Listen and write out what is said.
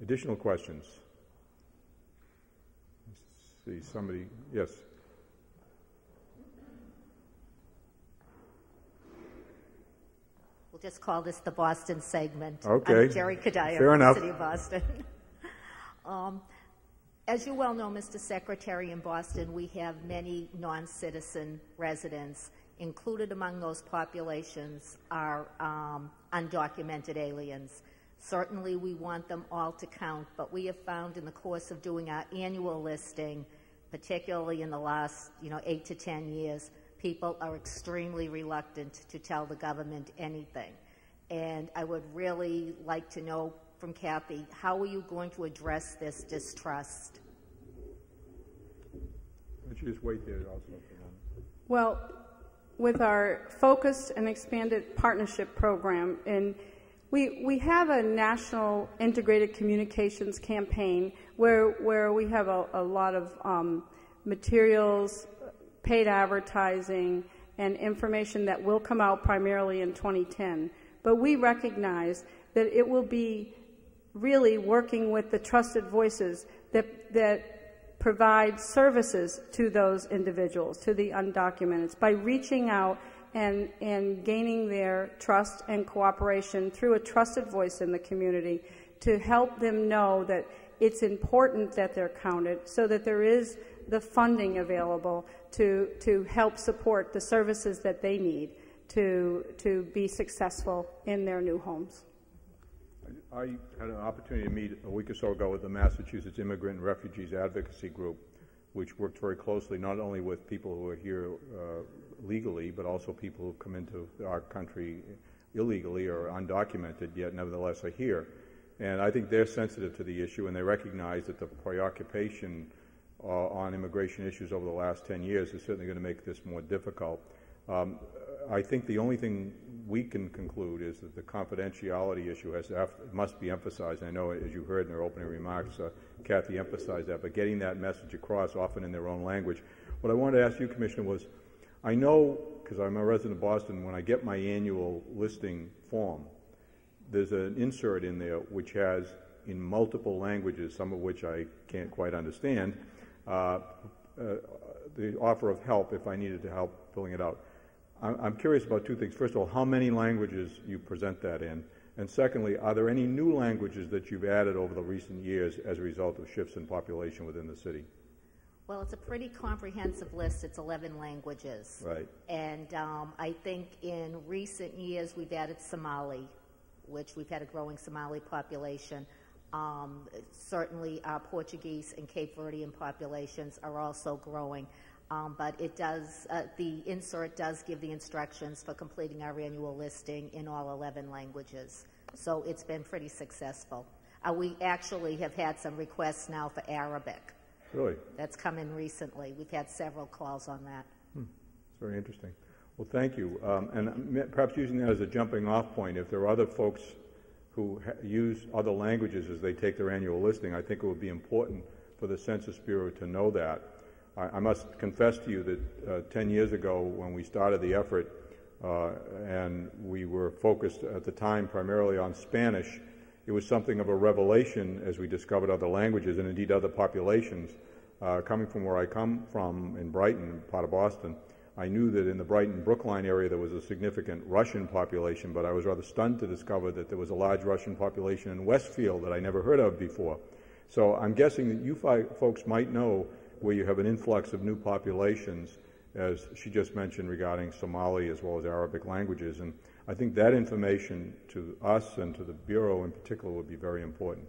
Additional questions? Let's see, somebody, yes. We'll just call this the Boston segment. Okay. I'm Jerry Kadaya Fair from enough. the City of Boston. As you well know, Mr. Secretary, in Boston we have many non-citizen residents. Included among those populations are undocumented aliens. Certainly we want them all to count, but we have found in the course of doing our annual listing, particularly in the last 8 to 10 years, people are extremely reluctant to tell the government anything. And I would really like to know from Kathy, how are you going to address this distrust? Why don't you just wait there also for a moment? Well, with our focused and expanded partnership program, and we have a national integrated communications campaign where we have a lot of materials, paid advertising, and information that will come out primarily in 2010. But we recognize that it will be really working with the trusted voices that provide services to those individuals, to the undocumented, by reaching out and gaining their trust and cooperation through a trusted voice in the community to help them know that it's important that they're counted so that there is the funding available to help support the services that they need to be successful in their new homes. I had an opportunity to meet a week or so ago with the Massachusetts Immigrant and Refugees Advocacy Group, which worked very closely not only with people who are here legally, but also people who come into our country illegally or undocumented, yet nevertheless are here. And I think they're sensitive to the issue, and they recognize that the preoccupation on immigration issues over the last 10 years is certainly going to make this more difficult. I think the only thing we can conclude is that the confidentiality issue must be emphasized. I know, as you heard in her opening remarks, Kathy emphasized that, but getting that message across, often in their own language. What I wanted to ask you, Commissioner, was I know, because I'm a resident of Boston, when I get my annual listing form, there's an insert in there which has, in multiple languages, some of which I can't quite understand, the offer of help if I needed to help filling it out. I'm curious about two things. First of all, how many languages you present that in? And secondly, are there any new languages that you've added over the recent years as a result of shifts in population within the city? Well, it's a pretty comprehensive list. It's 11 languages. Right. And I think in recent years we've added Somali, which we've had a growing Somali population. Certainly our Portuguese and Cape Verdean populations are also growing. But it does, the insert does give the instructions for completing our annual listing in all 11 languages. So it's been pretty successful. We actually have had some requests now for Arabic. Really? That's come in recently. We've had several calls on that. It's very interesting. Well, thank you. And perhaps using that as a jumping off point, if there are other folks who use other languages as they take their annual listing, I think it would be important for the Census Bureau to know that. I must confess to you that 10 years ago when we started the effort and we were focused at the time primarily on Spanish, it was something of a revelation as we discovered other languages and indeed other populations. Coming from where I come from in Brighton, part of Boston, I knew that in the Brighton-Brookline area there was a significant Russian population, but I was rather stunned to discover that there was a large Russian population in Westfield that I never heard of before. So I'm guessing that you folks might know where you have an influx of new populations, as she just mentioned regarding Somali as well as Arabic languages. And I think that information to us and to the Bureau in particular would be very important.